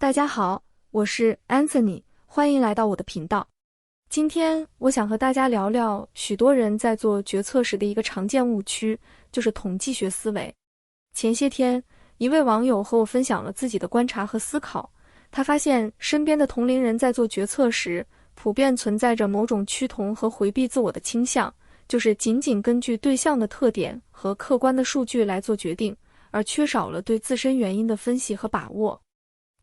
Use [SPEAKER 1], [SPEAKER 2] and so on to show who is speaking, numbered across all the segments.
[SPEAKER 1] 大家好，我是 Anthony， 欢迎来到我的频道。今天我想和大家聊聊许多人在做决策时的一个常见误区，就是统计学思维。前些天，一位网友和我分享了自己的观察和思考，他发现身边的同龄人在做决策时，普遍存在着某种趋同和回避自我的倾向，就是仅仅根据对象的特点和客观的数据来做决定，而缺少了对自身原因的分析和把握。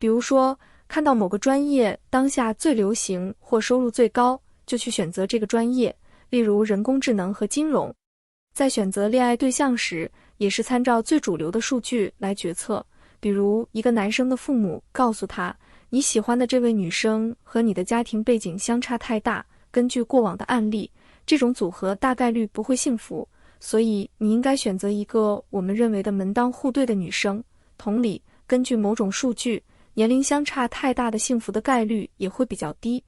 [SPEAKER 1] 比如说，看到某个专业当下最流行或收入最高，就去选择这个专业，例如人工智能和金融。在选择恋爱对象时，也是参照最主流的数据来决策，比如一个男生的父母告诉他，你喜欢的这位女生和你的家庭背景相差太大，根据过往的案例，这种组合大概率不会幸福，所以你应该选择一个我们认为的门当户对的女生。同理，根据某种数据，年龄相差太大的幸福的概率也会比较低，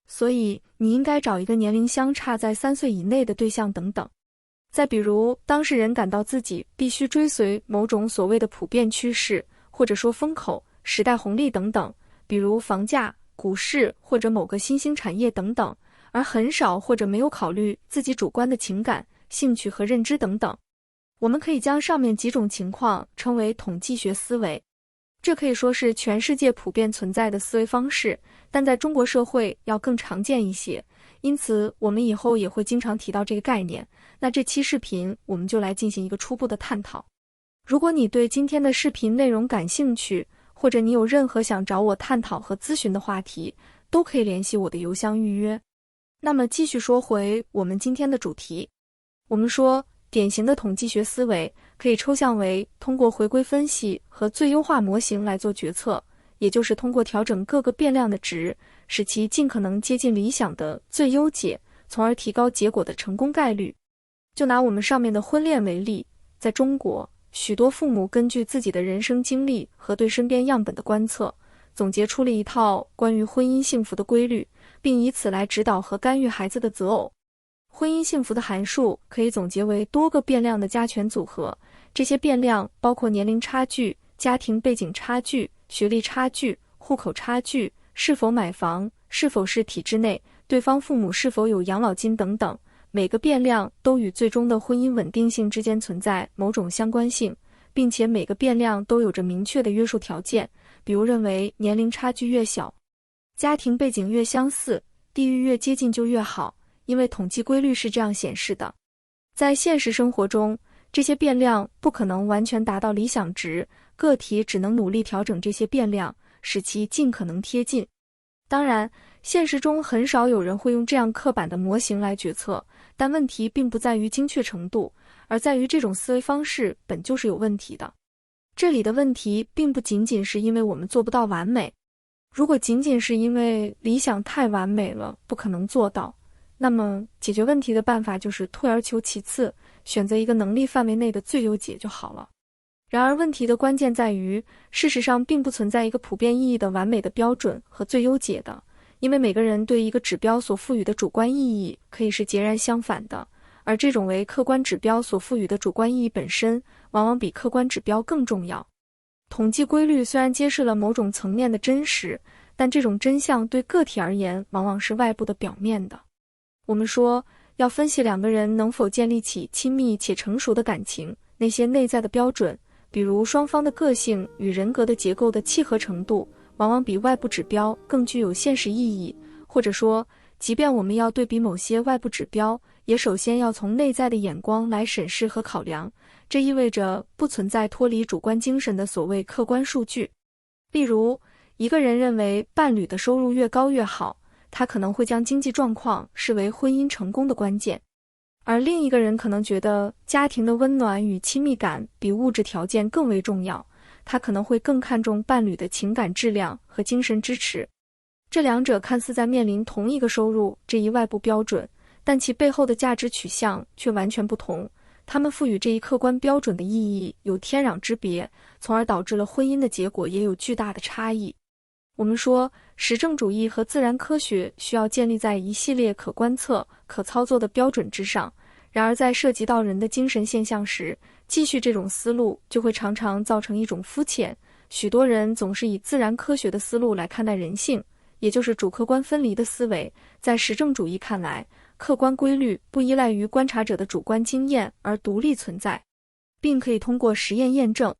[SPEAKER 1] 所以你应该找一个年龄相差在3岁以内的对象等等。再比如，当事人感到自己必须追随某种所谓的普遍趋势，或者说风口、时代红利等等，比如房价、股市或者某个新兴产业等等，而很少或者没有考虑自己主观的情感、兴趣和认知等等。我们可以将上面几种情况称为统计学思维。这可以说是全世界普遍存在的思维方式，但在中国社会要更常见一些，因此我们以后也会经常提到这个概念。那这期视频我们就来进行一个初步的探讨。如果你对今天的视频内容感兴趣，或者你有任何想找我探讨和咨询的话题，都可以联系我的邮箱预约。那么继续说回我们今天的主题。我们说，典型的统计学思维可以抽象为通过回归分析和最优化模型来做决策，也就是通过调整各个变量的值，使其尽可能接近理想的最优解，从而提高结果的成功概率。就拿我们上面的婚恋为例，在中国，许多父母根据自己的人生经历和对身边样本的观测，总结出了一套关于婚姻幸福的规律，并以此来指导和干预孩子的择偶。婚姻幸福的函数可以总结为多个变量的加权组合，这些变量包括年龄差距、家庭背景差距、学历差距、户口差距、是否买房、是否是体制内、对方父母是否有养老金等等。每个变量都与最终的婚姻稳定性之间存在某种相关性，并且每个变量都有着明确的约束条件，比如认为年龄差距越小，家庭背景越相似，地域越接近就越好，因为统计规律是这样显示的。在现实生活中，这些变量不可能完全达到理想值，个体只能努力调整这些变量，使其尽可能贴近。当然，现实中很少有人会用这样刻板的模型来决策，但问题并不在于精确程度，而在于这种思维方式本就是有问题的。这里的问题并不仅仅是因为我们做不到完美，如果仅仅是因为理想太完美了，不可能做到，那么解决问题的办法就是退而求其次，选择一个能力范围内的最优解就好了。然而问题的关键在于，事实上并不存在一个普遍意义的完美的标准和最优解的，因为每个人对一个指标所赋予的主观意义可以是截然相反的，而这种为客观指标所赋予的主观意义本身，往往比客观指标更重要。统计规律虽然揭示了某种层面的真实，但这种真相对个体而言往往是外部的表面的。我们说，要分析两个人能否建立起亲密且成熟的感情，那些内在的标准，比如双方的个性与人格的结构的契合程度，往往比外部指标更具有现实意义。或者说，即便我们要对比某些外部指标，也首先要从内在的眼光来审视和考量，这意味着不存在脱离主观精神的所谓客观数据。例如，一个人认为伴侣的收入越高越好，他可能会将经济状况视为婚姻成功的关键，而另一个人可能觉得家庭的温暖与亲密感比物质条件更为重要，他可能会更看重伴侣的情感质量和精神支持。这两者看似在面临同一个收入这一外部标准，但其背后的价值取向却完全不同，他们赋予这一客观标准的意义有天壤之别，从而导致了婚姻的结果也有巨大的差异。我们说，实证主义和自然科学需要建立在一系列可观测、可操作的标准之上，然而在涉及到人的精神现象时，继续这种思路就会常常造成一种肤浅、许多人总是以自然科学的思路来看待人性，也就是主客观分离的思维。在实证主义看来，客观规律不依赖于观察者的主观经验而独立存在，并可以通过实验验证。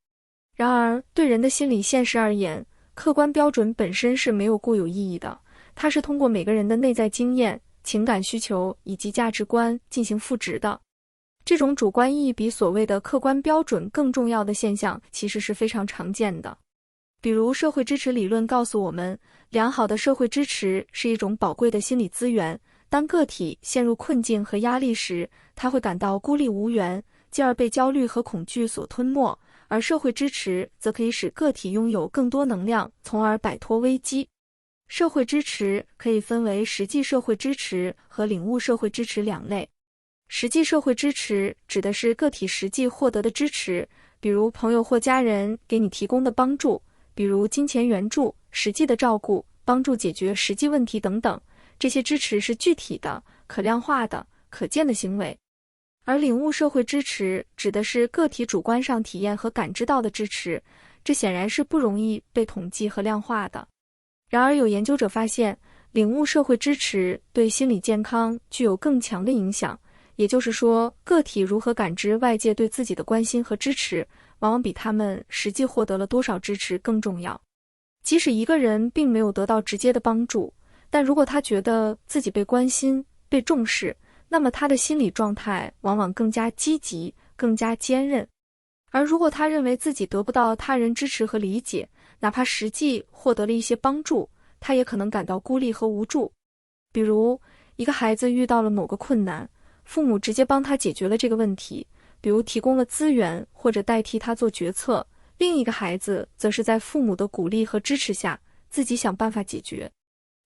[SPEAKER 1] 然而，对人的心理现实而言，客观标准本身是没有固有意义的，它是通过每个人的内在经验、情感需求以及价值观进行赋值的。这种主观意义比所谓的客观标准更重要的现象，其实是非常常见的。比如社会支持理论告诉我们，良好的社会支持是一种宝贵的心理资源。当个体陷入困境和压力时，他会感到孤立无援，进而被焦虑和恐惧所吞没，而社会支持则可以使个体拥有更多能量，从而摆脱危机。社会支持可以分为实际社会支持和领悟社会支持两类。实际社会支持指的是个体实际获得的支持，比如朋友或家人给你提供的帮助，比如金钱援助、实际的照顾、帮助解决实际问题等等。这些支持是具体的、可量化的、可见的行为。而领悟社会支持指的是个体主观上体验和感知到的支持，这显然是不容易被统计和量化的。然而有研究者发现，领悟社会支持对心理健康具有更强的影响，也就是说，个体如何感知外界对自己的关心和支持，往往比他们实际获得了多少支持更重要。即使一个人并没有得到直接的帮助，但如果他觉得自己被关心、被重视，那么他的心理状态往往更加积极、更加坚韧。而如果他认为自己得不到他人支持和理解，哪怕实际获得了一些帮助，他也可能感到孤立和无助。比如，一个孩子遇到了某个困难，父母直接帮他解决了这个问题，比如提供了资源或者代替他做决策；另一个孩子则是在父母的鼓励和支持下，自己想办法解决。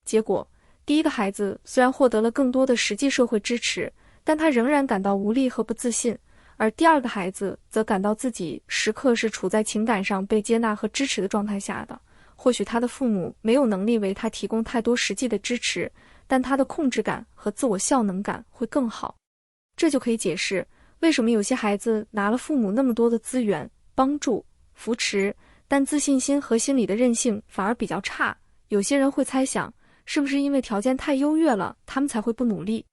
[SPEAKER 1] 结果，第一个孩子虽然获得了更多的实际社会支持，但他仍然感到无力和不自信，而第二个孩子则感到自己时刻是处在情感上被接纳和支持的状态下的。或许他的父母没有能力为他提供太多实际的支持，但他的控制感和自我效能感会更好。这就可以解释为什么有些孩子拿了父母那么多的资源、帮助、扶持，但自信心和心理的韧性反而比较差。有些人会猜想，是不是因为条件太优越了，他们才会不努力？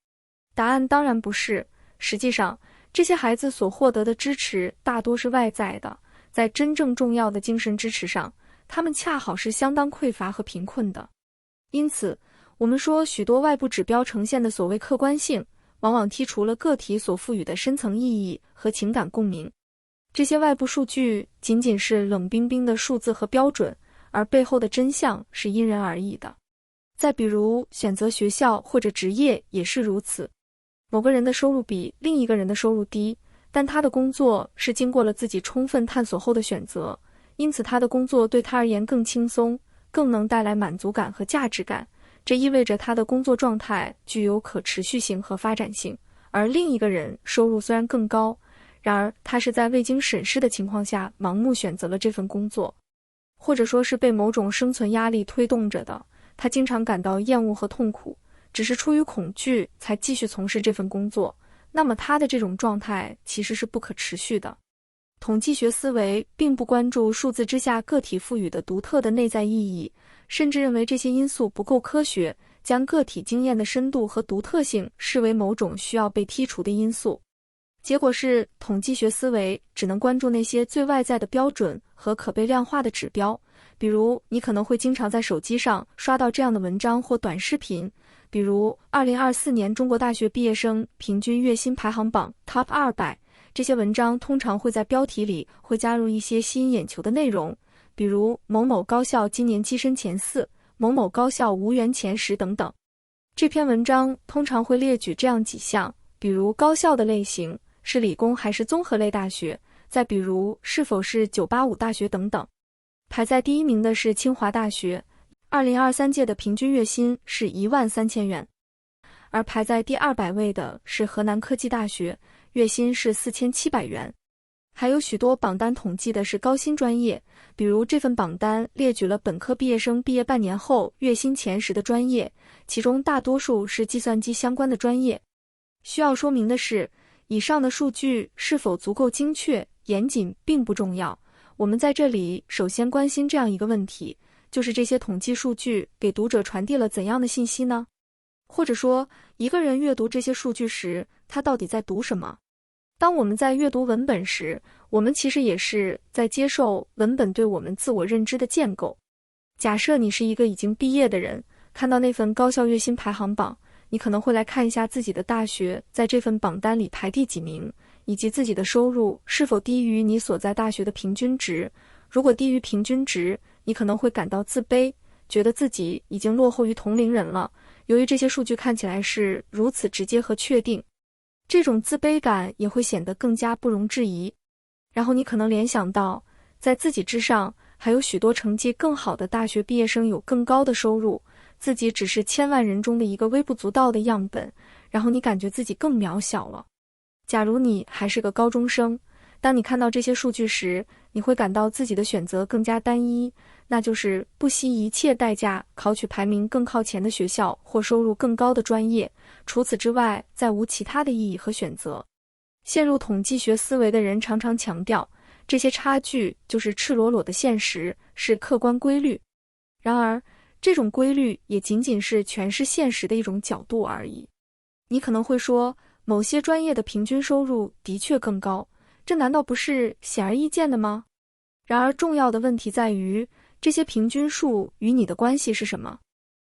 [SPEAKER 1] 答案当然不是。实际上，这些孩子所获得的支持大多是外在的，在真正重要的精神支持上，他们恰好是相当匮乏和贫困的。因此，我们说许多外部指标呈现的所谓客观性，往往剔除了个体所赋予的深层意义和情感共鸣。这些外部数据仅仅是冷冰冰的数字和标准，而背后的真相是因人而异的。再比如选择学校或者职业也是如此，某个人的收入比另一个人的收入低，但他的工作是经过了自己充分探索后的选择，因此他的工作对他而言更轻松，更能带来满足感和价值感，这意味着他的工作状态具有可持续性和发展性。而另一个人收入虽然更高，然而他是在未经审视的情况下盲目选择了这份工作，或者说是被某种生存压力推动着的。他经常感到厌恶和痛苦，只是出于恐惧才继续从事这份工作，那么他的这种状态其实是不可持续的。统计学思维并不关注数字之下个体赋予的独特的内在意义，甚至认为这些因素不够科学，将个体经验的深度和独特性视为某种需要被剔除的因素。结果是，统计学思维只能关注那些最外在的标准和可被量化的指标。比如，你可能会经常在手机上刷到这样的文章或短视频，比如2024年中国大学毕业生平均月薪排行榜 Top 200。这些文章通常会在标题里会加入一些吸引眼球的内容，比如某某高校今年跻身前4，某某高校无缘前10等等。这篇文章通常会列举这样几项，比如高校的类型，是理工还是综合类大学，再比如是否是985大学等等。排在第一名的是清华大学，2023届的平均月薪是13000元，而排在第200位的是河南科技大学，月薪是4700元。还有许多榜单统计的是高薪专业，比如这份榜单列举了本科毕业生毕业半年后月薪前10的专业，其中大多数是计算机相关的专业。需要说明的是，以上的数据是否足够精确、严谨并不重要，我们在这里首先关心这样一个问题，就是这些统计数据给读者传递了怎样的信息呢？或者说，一个人阅读这些数据时，他到底在读什么？当我们在阅读文本时，我们其实也是在接受文本对我们自我认知的建构。假设你是一个已经毕业的人，看到那份高校月薪排行榜，你可能会来看一下自己的大学在这份榜单里排第几名，以及自己的收入是否低于你所在大学的平均值。如果低于平均值，你可能会感到自卑，觉得自己已经落后于同龄人了。由于这些数据看起来是如此直接和确定，这种自卑感也会显得更加不容置疑。然后你可能联想到，在自己之上，还有许多成绩更好的大学毕业生有更高的收入，自己只是千万人中的一个微不足道的样本，然后你感觉自己更渺小了。假如你还是个高中生，当你看到这些数据时，你会感到自己的选择更加单一，那就是不惜一切代价考取排名更靠前的学校或收入更高的专业，除此之外再无其他的意义和选择。陷入统计学思维的人常常强调，这些差距就是赤裸裸的现实，是客观规律。然而，这种规律也仅仅是诠释现实的一种角度而已。你可能会说，某些专业的平均收入的确更高，这难道不是显而易见的吗？然而，重要的问题在于，这些平均数与你的关系是什么？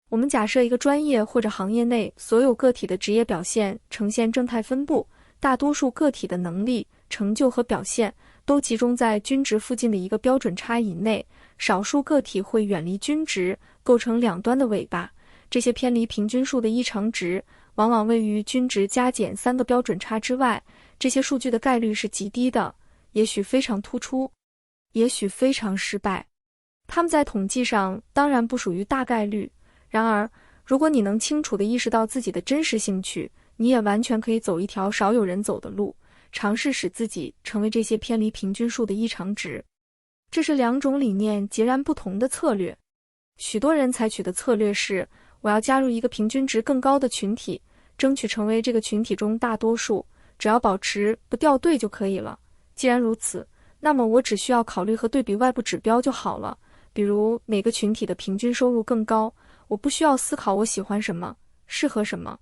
[SPEAKER 1] 我们假设一个专业或者行业内所有个体的职业表现呈现正态分布，大多数个体的能力、成就和表现都集中在均值附近的一个标准差以内，少数个体会远离均值，构成两端的尾巴。这些偏离平均数的异常值往往位于均值加减3个标准差之外，这些数据的概率是极低的，也许非常突出，也许非常失败。它们在统计上当然不属于大概率，然而，如果你能清楚地意识到自己的真实兴趣，你也完全可以走一条少有人走的路，尝试使自己成为这些偏离平均数的异常值。这是两种理念截然不同的策略。许多人采取的策略是，我要加入一个平均值更高的群体，争取成为这个群体中大多数，只要保持不掉队就可以了。既然如此，那么我只需要考虑和对比外部指标就好了，比如哪个群体的平均收入更高，我不需要思考我喜欢什么，适合什么。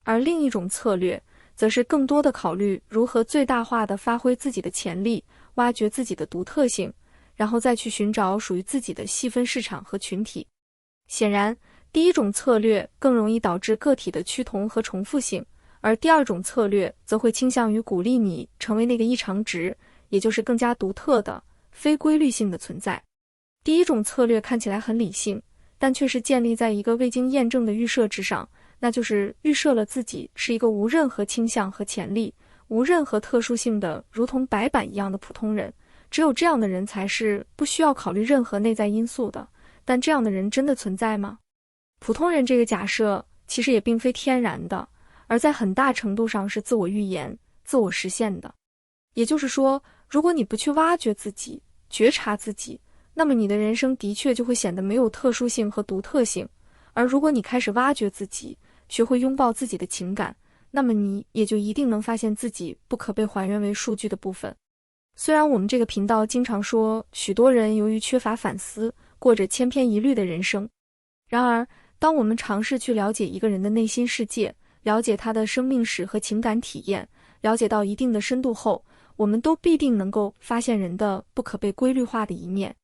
[SPEAKER 1] 而另一种策略，则是更多的考虑如何最大化地发挥自己的潜力，挖掘自己的独特性，然后再去寻找属于自己的细分市场和群体。显然，第一种策略更容易导致个体的趋同和重复性，而第二种策略则会倾向于鼓励你成为那个异常值，也就是更加独特的、非规律性的存在。第一种策略看起来很理性，但却是建立在一个未经验证的预设之上，那就是预设了自己是一个无任何倾向和潜力、无任何特殊性的如同白板一样的普通人。只有这样的人才是不需要考虑任何内在因素的。但这样的人真的存在吗？普通人这个假设其实也并非天然的，而在很大程度上是自我预言、自我实现的。也就是说，如果你不去挖掘自己、觉察自己，那么你的人生的确就会显得没有特殊性和独特性。而如果你开始挖掘自己，学会拥抱自己的情感，那么你也就一定能发现自己不可被还原为数据的部分。虽然我们这个频道经常说，许多人由于缺乏反思，过着千篇一律的人生。然而，当我们尝试去了解一个人的内心世界，了解他的生命史和情感体验，了解到一定的深度后，我们都必定能够发现人的不可被规律化的一面。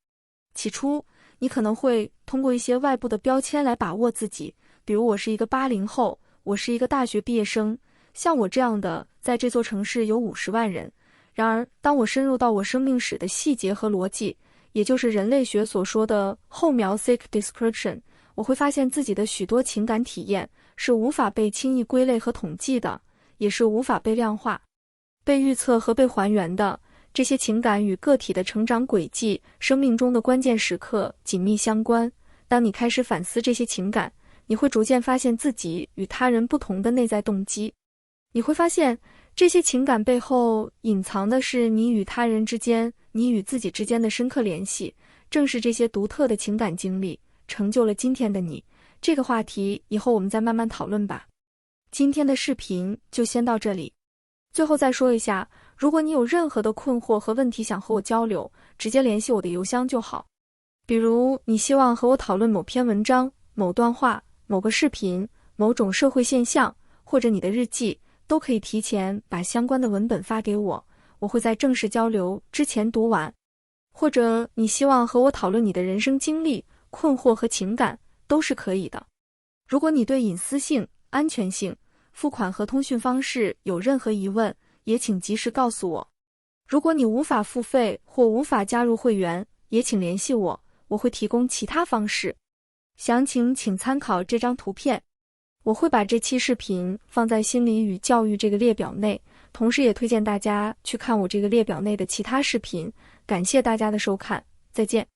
[SPEAKER 1] 起初，你可能会通过一些外部的标签来把握自己，比如我是一个80后，我是一个大学毕业生，像我这样的在这座城市有50万人。然而，当我深入到我生命史的细节和逻辑，也就是人类学所说的后描 description， 我会发现自己的许多情感体验是无法被轻易归类和统计的，也是无法被量化、被预测和被还原的。这些情感与个体的成长轨迹、生命中的关键时刻紧密相关。当你开始反思这些情感，你会逐渐发现自己与他人不同的内在动机。你会发现，这些情感背后隐藏的是你与他人之间、你与自己之间的深刻联系。正是这些独特的情感经历，成就了今天的你。这个话题以后我们再慢慢讨论吧。今天的视频就先到这里。最后再说一下，如果你有任何的困惑和问题想和我交流，直接联系我的邮箱就好。比如你希望和我讨论某篇文章、某段话、某个视频、某种社会现象，或者你的日记，都可以提前把相关的文本发给我，我会在正式交流之前读完。或者你希望和我讨论你的人生经历、困惑和情感，都是可以的。如果你对隐私性、安全性、付款和通讯方式有任何疑问，也请及时告诉我。如果你无法付费或无法加入会员，也请联系我，我会提供其他方式。详情请参考这张图片。我会把这期视频放在心理与教育这个列表内，同时也推荐大家去看我这个列表内的其他视频。感谢大家的收看，再见。